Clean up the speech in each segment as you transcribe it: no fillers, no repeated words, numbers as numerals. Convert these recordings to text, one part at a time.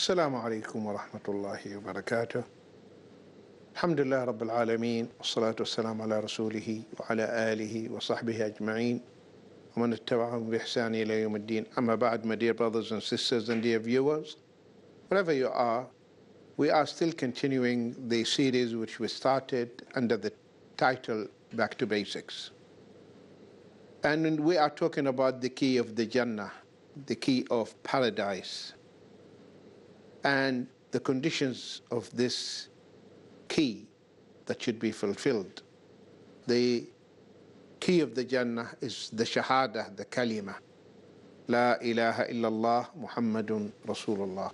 السلام عليكم ورحمة الله وبركاته. الحمد لله رب العالمين والصلاة والسلام على رسوله وعلى آله وصحبه أجمعين ومن اتبعهم بإحسان إلى يوم الدين. Amma ba'd, my dear brothers and sisters and dear viewers, wherever you are, we are still continuing the series which we started under the title Back to Basics. And we are talking about the key of the Jannah, the key of paradise, and the conditions of this key that should be fulfilled. The key of the Jannah is the Shahada, the Kalima, La ilaha illallah Muhammadun Rasulullah.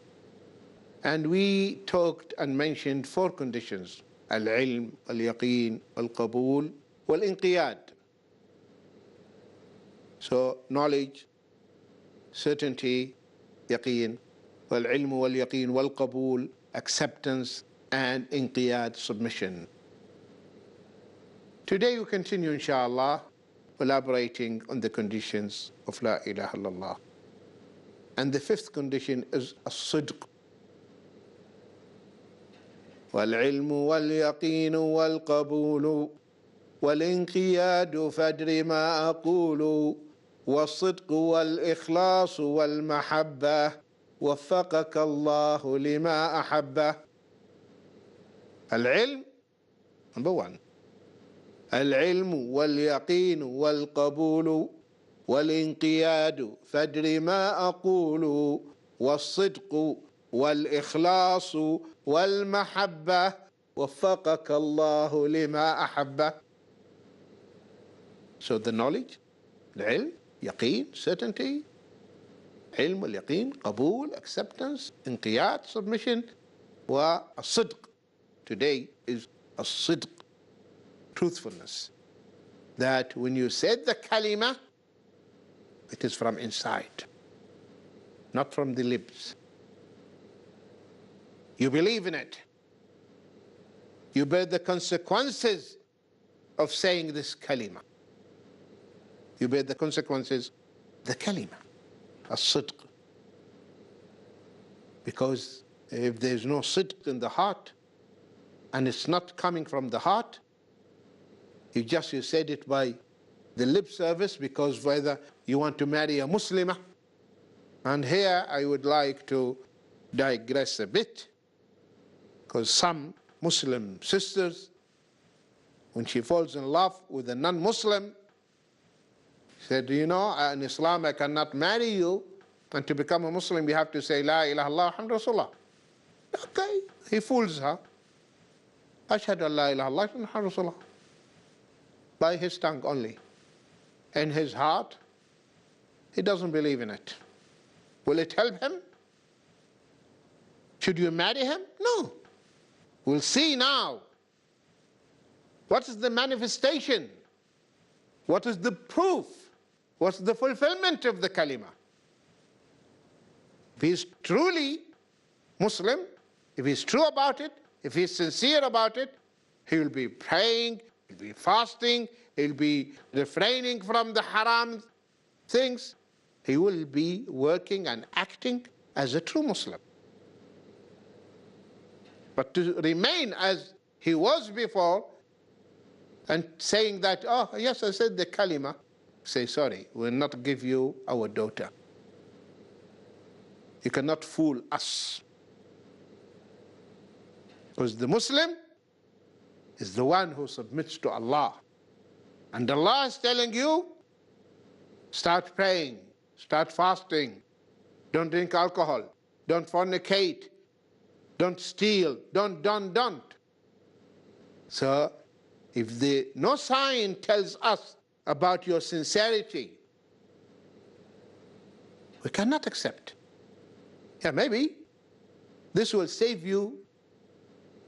And we talked and mentioned four conditions: Al-Ilm, Al-Yaqeen, Al-Qabool, Wal-Inqiyad. So knowledge, certainty, Yaqeen, Wal-Ilm, Wal-Yaqeen, Wal-Qabool, acceptance, and Inqiyad, submission. Today we continue, inshallah, elaborating on the conditions of La ilaha illallah. And the fifth condition is As-Sidq. وَالْعِلْمُ وَالْيَقِينُ وَالْقَبُولُ وَالْإِنْقِيَادُ فَادْرِ مَا أَقُولُ وَالصِّدْقُ وَالْإِخْلَاصُ وَالْمَحَبَّةُ وَفَّقَكَ اللَّهُ لِمَا أَحَبَّهُ. Al-Ilm, number one. Al-Ilm wal-Yaqeen wal-Qabool wal-Inqiyad fadri ma aqulu was-Sidq wal-Ikhlaas wal-Mahabba waffaqaka Allahu lima ahabba. So the knowledge, the ilm, yaqeen, certainty, ilm, al-yaqeen, qabool, acceptance, inqiyad, submission, wa as-sidq. Today is as-sidq, truthfulness. That when you said the kalima, it is from inside, not from the lips. You believe in it. You bear the consequences of saying this kalima. You bear the consequences, the kalima, as-sidq. Because if there's no sidq in the heart, and it's not coming from the heart, you said it by the lip service, because whether you want to marry a Muslimah. And here I would like to digress a bit, because some Muslim sisters, when she falls in love with a non-Muslim, said, you know, in Islam I cannot marry you, and to become a Muslim you have to say La ilaha illallah Muhammadur Rasulullah. Okay, he fools her. Ashhadu an la ilaha illallah Muhammadur Rasulullah. By his tongue only. In his heart, he doesn't believe in it. Will it help him? Should you marry him? No. We'll see now. What is the manifestation? What is the proof? What's the fulfillment of the kalima? If he's truly Muslim, if he's true about it, if he's sincere about it, he will be praying, he'll be fasting, he'll be refraining from the haram things. He will be working and acting as a true Muslim. But to remain as he was before and saying that, oh, yes, I said the kalima, say, sorry, we'll not give you our daughter. You cannot fool us. Because the Muslim is the one who submits to Allah. And Allah is telling you, start praying, start fasting, don't drink alcohol, don't fornicate, don't steal, don't. So, if no sign tells us about your sincerity, we cannot accept. Yeah, maybe this will save you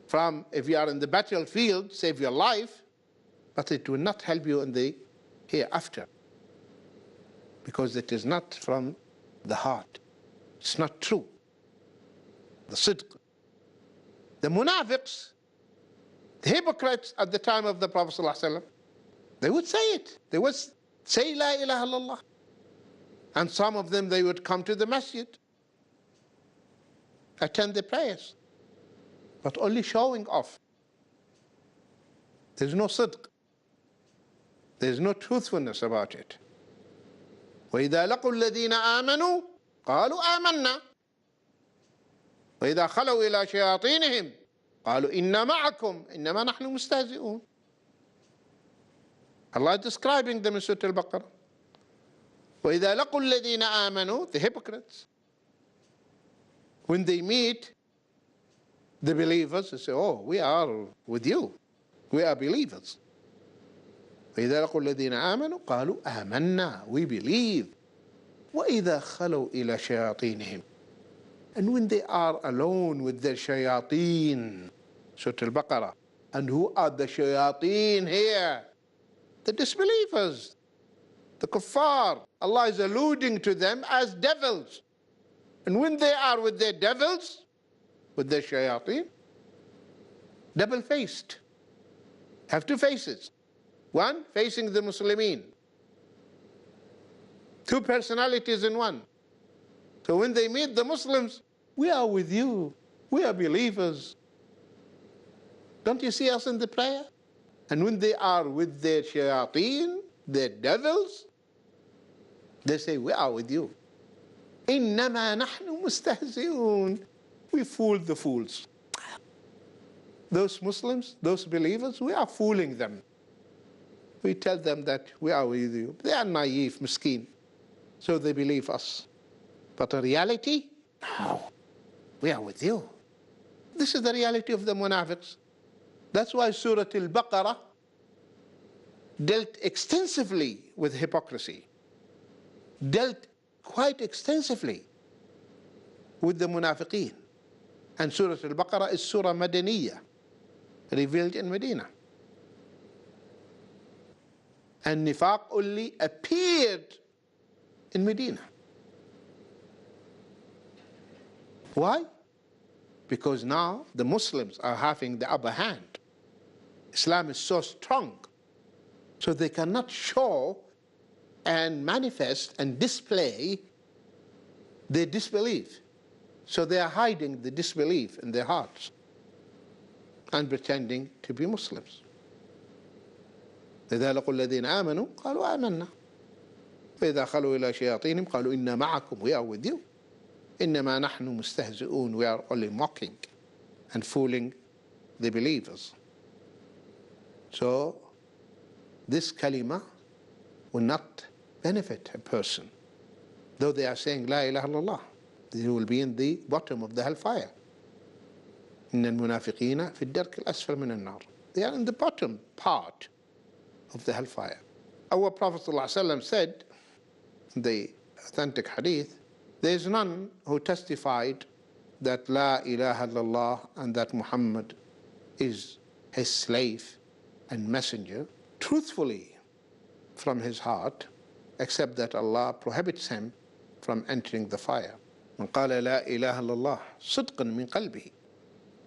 from, if you are in the battlefield, save your life, but it will not help you in the hereafter, because it is not from the heart. It's not true. The sidq. The munafiqs, the hypocrites at the time of the Prophet ﷺ, they would say it. They would say La ilaha illallah. And some of them, they would come to the masjid. attend the prayers, but only showing off. There's no sidq. There's no truthfulness about it. وَإِذَا لَقُوا الَّذِينَ آمَنُوا قَالُوا آمَنَّا وَإِذَا خَلَوْا إِلَى شَيَاطِينِهِمْ قَالُوا إِنَّا مَعَكُمْ إِنَّمَا نَحْنُ مُسْتَهْزِئُونَ. Allah is describing them in Surah Al-Baqarah. وَإِذَا لَقُوا الَّذِينَ آمَنُوا, the hypocrites, when they meet the believers, they say, oh, we are with you. We are believers. وَإِذَا لَقُوا الَّذِينَ آمَنُوا قَالُوا آمَنَّا, we believe. وَإِذَا خَلَوْا إِلَى شَيَاطِينِهِمْ, and when they are alone with their shayateen, Surah Al-Baqarah. And who are the shayateen here? The disbelievers, the kuffar. Allah is alluding to them as devils. And when they are with their devils, with their shayateen, double-faced, have two faces. One facing the Muslimin. Two personalities in one. So when they meet the Muslims, we are with you. We are believers. Don't you see us in the prayer? And when they are with their shayateen, their devils, they say, we are with you. إِنَّمَا نَحْنُ مُسْتَهْزِئُونَ. We fooled the fools. Those Muslims, those believers, we are fooling them. We tell them that we are with you. They are naive, miskeen. So they believe us. But in reality, no, we are with you. This is the reality of the munafiqs. That's why Surah Al-Baqarah dealt extensively with hypocrisy, dealt quite extensively with the munafiqeen. And Surah Al-Baqarah is Surah Madaniyah, revealed in Medina. And nifaq only appeared in Medina. Why? Because now the Muslims are having the upper hand. Islam is so strong, so they cannot show and manifest and display their disbelief. So they are hiding the disbelief in their hearts and pretending to be Muslims. إذا لقوا الذين آمنوا قالوا آمنا فإذا خلوا إلى شياطينهم قالوا إنا معكم, we are with you. إنما نحن مستهزئون, we are only mocking and fooling the believers. So this kalima will not benefit a person, though they are saying La ilaha illallah. They will be in the bottom of the hellfire. إن المنافقين في الدرك الأسفل من النار. They are in the bottom part of the hellfire. Our Prophet ﷺ said in the authentic hadith, there is none who testified that La ilaha illallah and that Muhammad is his slave and messenger truthfully from his heart, except that Allah prohibits him from entering the fire. من قال لا إله إلا الله صدقا من قلبه.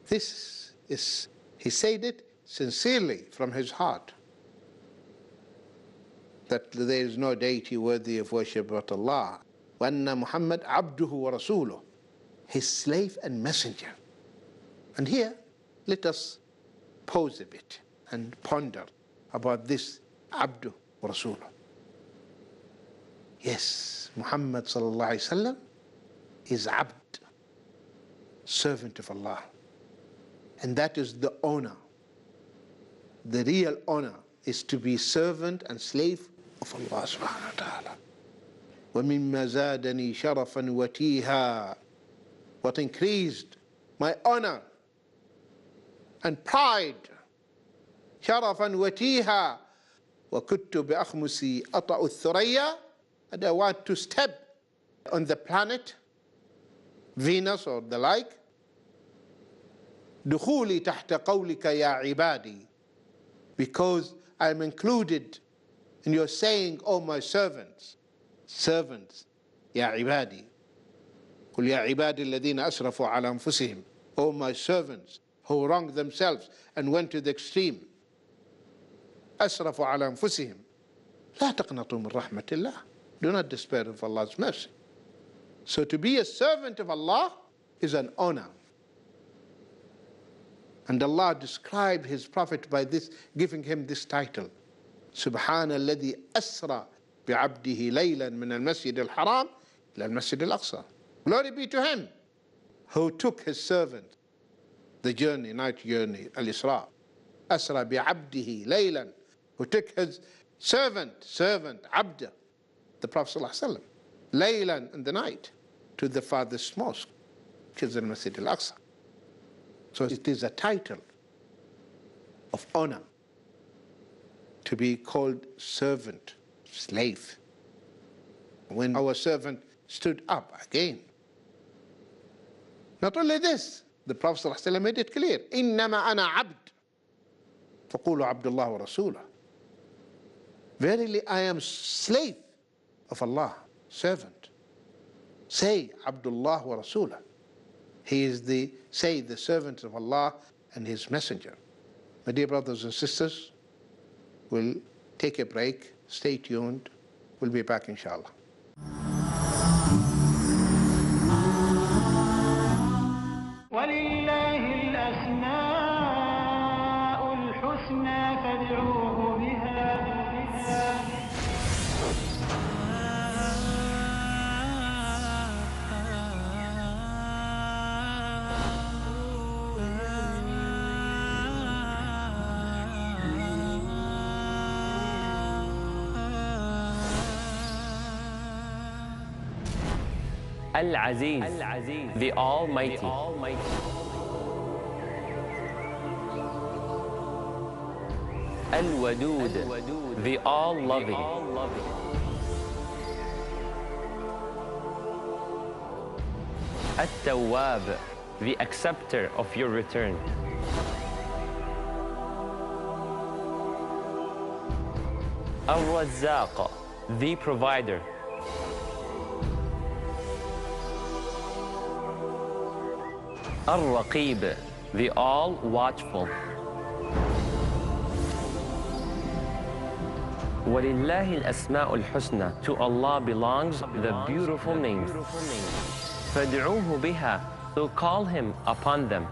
This is, he said it sincerely from his heart, that there is no deity worthy of worship but Allah. وَأَنَّ مُحَمَّدْ عَبْدُهُ وَرَسُولُهُ, his slave and messenger. And here, let us pause a bit and ponder about this عبده ورسوله. Yes, Muhammad sallallahu alaihi wasallam is abd, servant of Allah. And that is the honor. The real honor is to be servant and slave of Allah subhanahu wa ta'ala. وَمِمَّا زَادَنِي شَرَفًا وَتِيهًا. What increased my honor and pride, شَرَفًا وَتِيهًا, وَكُنْتُ بِأَخْمُسِي أَطَعُ الثُّرَيَّا, and I want to step on the planet Venus or the like. دخولي تحت قولك يا عبادي, because I am included in your saying, oh my servants, servants, يا عبادي. قل يا عبادي الذين أسرفوا على أنفسهم, oh my servants who wronged themselves and went to the extreme. أسرفوا على أنفسهم لا تقنطوا من رحمة الله. Do not despair of Allah's mercy. So to be a servant of Allah is an honor. And Allah described His Prophet by this, giving him this title. Subhana alladhi asra bi'abdihi laylan min al-masjid al-haram ila al-masjid al-aqsa. Glory be to Him who took His servant, the journey, night journey, al-Isra. Asra bi'abdihi laylan, who took His servant, abd, the Prophet ﷺ, laylan, in the night, to the farthest mosque, which is al-Masjid al-Aqsa. So it is a title of honor to be called servant, slave. When our servant stood up again. Not only this, the Prophet ﷺ made it clear, إِنَّمَا أَنَا عَبْدٌ فَقُولُوا عَبْدُ اللَّهِ وَرَسُولُهُ. Verily I am slave of Allah, servant. Say, Abdullah wa Rasulah. He is the servant of Allah and His messenger. My dear brothers and sisters, we'll take a break. Stay tuned. We'll be back, inshallah. وَلِلَّهِ الْأَسْمَاءُ الْحُسْنَى فَادْعُوهُ بِهَا. Al-Aziz, the Almighty. Al-Wadud, the All-Loving. At-Tawwab, the Acceptor of your return. Al-Razzaq, the Provider. Al-Raqib, the All-Watchful. وَلِلَّهِ الْأَسْمَاءُ الْحُسْنَى. To Allah belongs the beautiful names. فَادْعُوهُ بِهَا. So call Him upon them.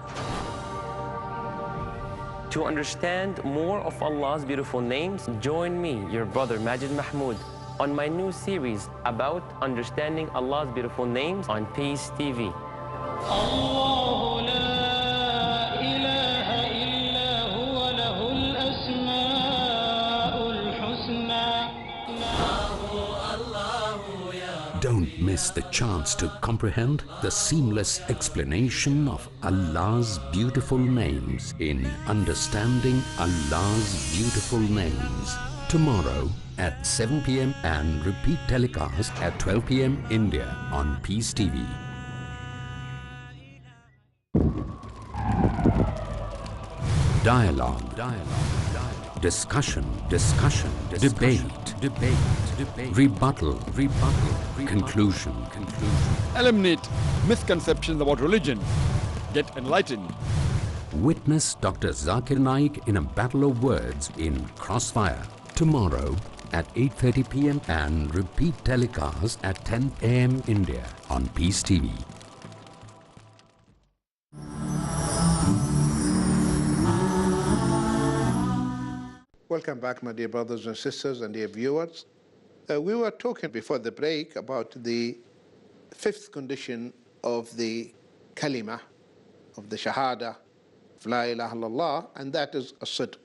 To understand more of Allah's beautiful names, join me, your brother Majid Mahmood, on my new series about understanding Allah's beautiful names on Peace TV. الله لا إله إلا هو له الأسماء الحسنى. Don't miss the chance to comprehend the seamless explanation of Allah's beautiful names in Understanding Allah's Beautiful Names. Tomorrow at 7 p.m. and repeat telecast at 12 p.m. India on Peace TV. Dialogue. Discussion. Debate. Rebuttal. Conclusion. Eliminate misconceptions about religion. Get enlightened. Witness Dr. Zakir Naik in a battle of words in Crossfire. Tomorrow at 8:30 p.m. and repeat telecast at 10 a.m. India on Peace TV. Welcome back, my dear brothers and sisters and dear viewers. We were talking before the break about the fifth condition of the kalima, of the shahada, of la ilaha illallah, and that is as-sidq.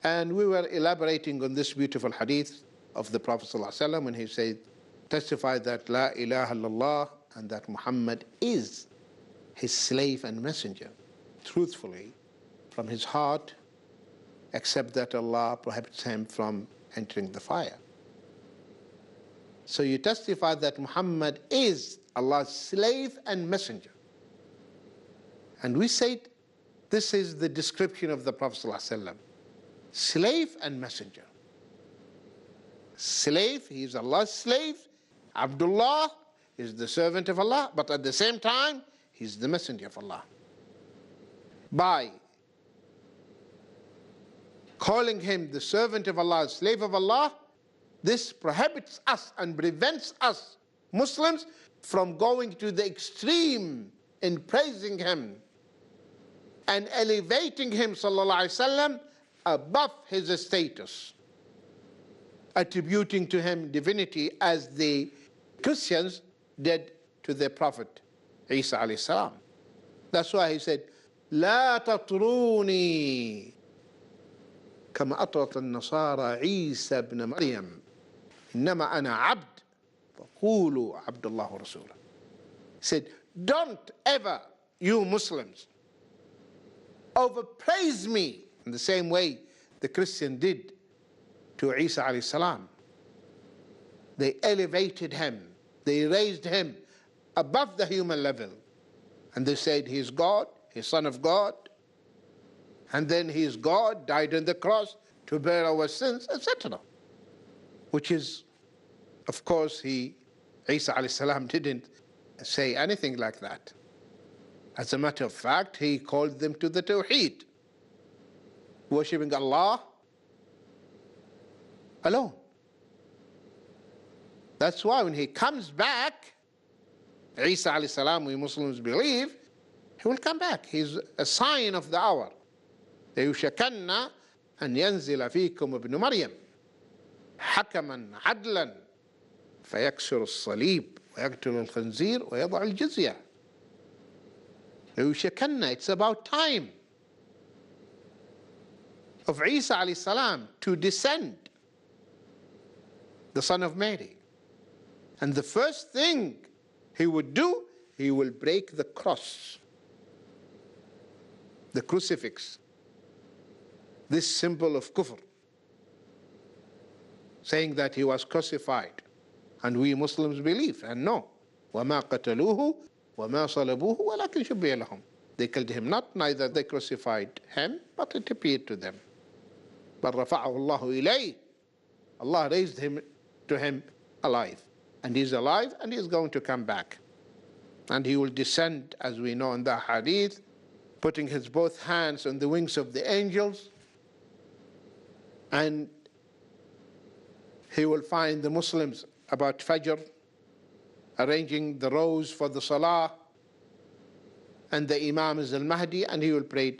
And we were elaborating on this beautiful hadith of the Prophet ﷺ when he said, testify that la ilaha illallah and that Muhammad is his slave and messenger, truthfully, from his heart, except that Allah prohibits him from entering the fire. So you testify that Muhammad is Allah's slave and messenger. And we said this is the description of the Prophet ﷺ. Slave and messenger. Slave, he is Allah's slave. Abdullah is the servant of Allah, but at the same time, he is the messenger of Allah. By calling him the servant of Allah, slave of Allah, this prohibits us and prevents us, Muslims, from going to the extreme in praising him and elevating him, sallallahu alaihi wasallam, above his status, attributing to him divinity as the Christians did to their prophet Isa alayhi salam. That's why he said, لا تطروني كما أطرت النصارى عيسى ابن مريم إنما أنا عبد فقولوا عبد الله ورسوله. He said, don't ever, you Muslims, overpraise me in the same way the Christian did to Isa alayhi salam. They elevated him, they raised him above the human level, and they said he is God, he is Son of God, and then he is God, died on the cross to bear our sins, etc. Which is, of course, Isa alayhi salam didn't say anything like that. As a matter of fact, he called them to the Tawheed, worshipping Allah alone. That's why when he comes back, Isa alayhi salam, we Muslims believe, he will come back. He's a sign of the hour. ليوشكن أن ينزل فيكم ابن مريم حكما عدلا فيكسر الصليب ويقتل الخنزير ويضع الجزية. ليوشكن, it's about time of Isa alayhi salam to descend, the son of Mary. And the first thing he would do, he will break the cross, the crucifix, this symbol of kufr, saying that he was crucified. And we Muslims believe and know, وَمَا قَتَلُوهُ وَمَا صَلَبُوهُ وَلَكِنْ شُبِّهَ لَهُم. They killed him not, neither they crucified him, but it appeared to them. بَلْ رَفَعَهُ اللَّهُ إِلَيْهِ. Allah raised him to him alive. And he's alive and he's going to come back. And he will descend, as we know in the hadith, putting his both hands on the wings of the angels, and he will find the Muslims about Fajr arranging the rows for the Salah, and the Imam is al-Mahdi, and he will pray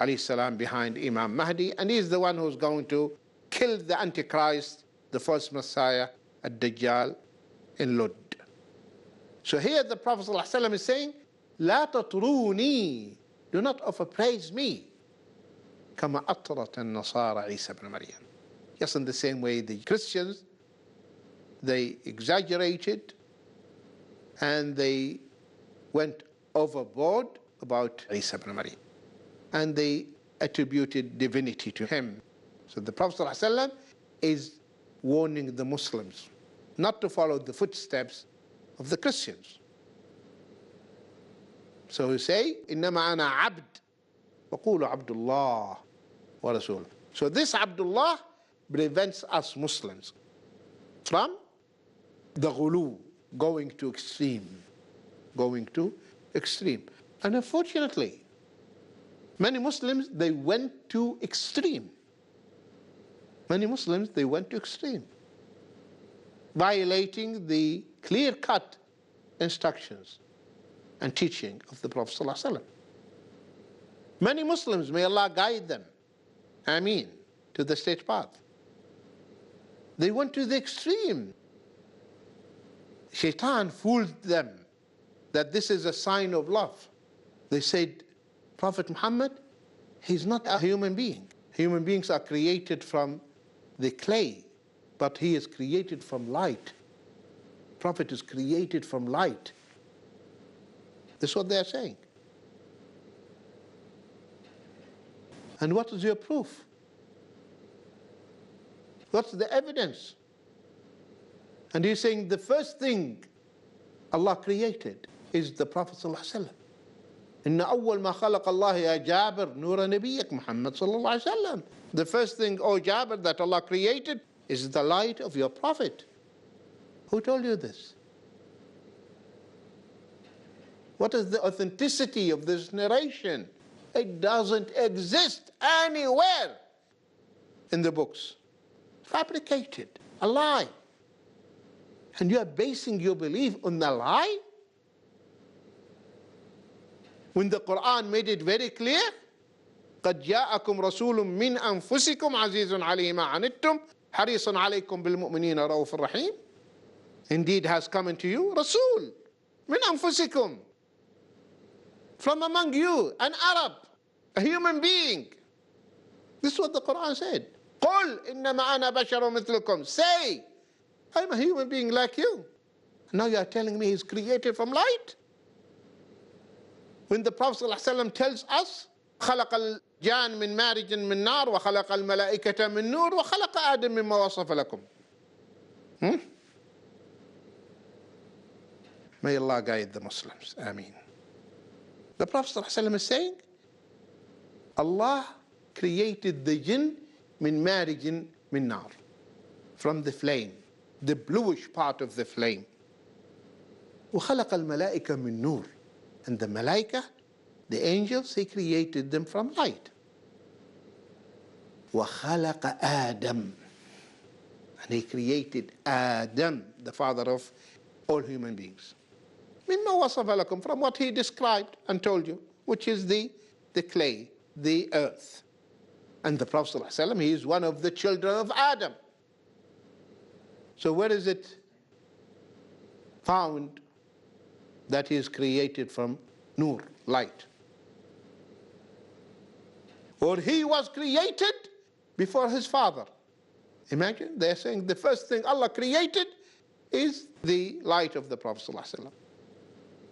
alayhi salam behind Imam Mahdi, and he is the one who's going to kill the Antichrist, the false Messiah, ad-Dajjal in Lud. So here the Prophet ﷺ is saying, لا تطروني, do not overpraise me, كما أطرت النصارى عيسى ابن مريم. Just in the same way the Christians, they exaggerated and they went overboard about Isa ibn Maryam, and they attributed divinity to him. So the Prophet ﷺ is warning the Muslims not to follow the footsteps of the Christians. So he say, إِنَّمَا أَنَا عَبْدٌ وَقُولُوا عَبْدُ اللَّهِ وَرَسُولُهُ. So this Abdullah prevents us Muslims from the ghulu, going to extreme. And unfortunately, many Muslims, they went to extreme. Violating the clear-cut instructions and teaching of the Prophet ﷺ. Many Muslims, may Allah guide them, Ameen, to the straight path. They went to the extreme. Shaitan fooled them that this is a sign of love. They said, Prophet Muhammad, he's not a human being. Human beings are created from the clay, but he is created from light. Prophet is created from light. This is what they are saying. And what is your proof? What's the evidence? And he's saying the first thing Allah created is the Prophet ﷺ. إن أول ما خلق الله يا جابر نور نبيك محمد صلى الله عليه وسلم. The first thing, O Jabir, that Allah created is the light of your Prophet. Who told you this? What is the authenticity of this narration? It doesn't exist anywhere in the books. Fabricated, a lie. And you are basing your belief on the lie? When the Quran made it very clear, قَدْ جَاءَكُمْ رَسُولٌ مِّنْ أَنفُسِكُمْ عَزِيزٌ عَلَيْهِ مَا عَنِتُّمْ حَرِيصٌ عَلَيْكُمْ بِالْمُؤْمِنِينَ رَءُوفٌ رَحِيمٌ. Indeed has come into you Rasul min anfusikum, from among you, an Arab, a human being. This is what the Quran said. قُلْ إِنَّمَا أَنَا بَشَرٌ مِثْلُكُمْ. Say, I'm a human being like you. Now you are telling me he's created from light? When the Prophet ﷺ tells us, خَلَقَ الْجَانَ مِنْ مَارِجٍ مِنْ نَارٍ وَخَلَقَ الْمَلَائِكَةَ مِنْ نُورٍ وَخَلَقَ آدَمَ مِمَّا وَصَفَ لَكُمْ. May Allah guide the Muslims. Ameen. The Prophet ﷺ is saying, Allah created the jinn min marijin min nar, from the flame, the bluish part of the flame. وَخَلَقَ الْمَلَائِكَ مِن نُور. And the malaika, the angels, he created them from light. وَخَلَقَ آدَمَ. And he created Adam, the father of all human beings. مِمَّا وَصَفَ لَكُمْ. From what he described and told you, which is the clay, the earth. And the Prophet ﷺ, he is one of the children of Adam. So where is it found that he is created from nur, light? Or he was created before his father. Imagine, they're saying the first thing Allah created is the light of the Prophet ﷺ.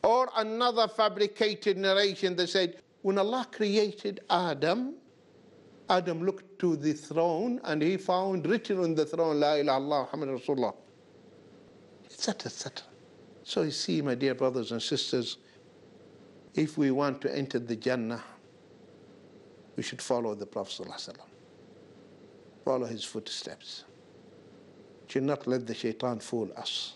Or another fabricated narration that said, when Allah created Adam, Adam looked to the throne and he found written on the throne, La ilaha illallah Muhammad Rasulullah, etc., etc. So you see, my dear brothers and sisters, if we want to enter the Jannah, we should follow the Prophet ﷺ. Follow his footsteps. Should not let the shaitan fool us.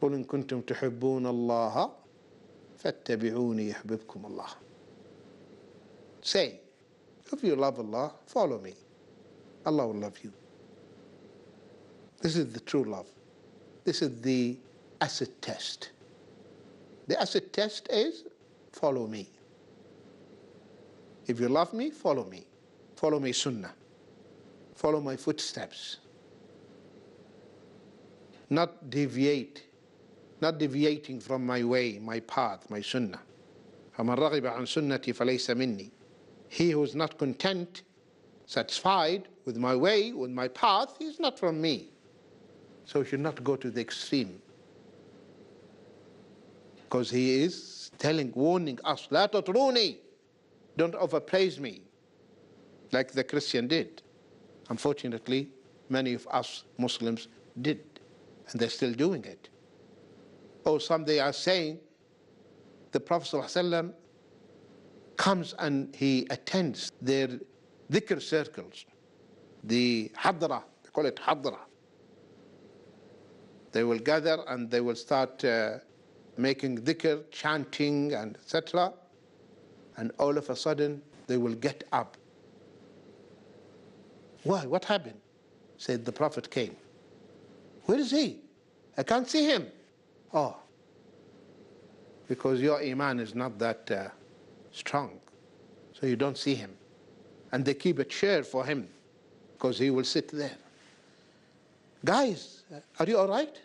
قُلْ إِن كُنْتُمْ تُحِبُّونَ اللَّهَ فَاتَّبِعُونِي يَحْبِبْكُمُ اللَّهُ. Say, if you love Allah, follow me. Allah will love you. This is the true love. This is the acid test. The acid test is, follow me. If you love me, follow me. Follow my sunnah. Follow my footsteps. Not deviating from my way, my path, my sunnah. فَمَنْ رَغِبَ عَنْ سُنَّتِي فَلَيْسَ مِنِّي. He who is not content, satisfied with my way, with my path, he is not from me. So we should not go to the extreme. Because he is warning us, لَا تَطْرُونِي. Don't overpraise me, like the Christian did. Unfortunately, many of us Muslims did, and they're still doing it. Or some they are saying, the Prophet ﷺ comes and he attends their dhikr circles, the hadra, they call it hadra. They will gather and they will start making dhikr, chanting, and etc. And all of a sudden, they will get up. Why? What happened? Said the Prophet came. Where is he? I can't see him. Oh, because your iman is not that strong, so you don't see him. And they keep a chair for him, because he will sit there. Guys, are you all right?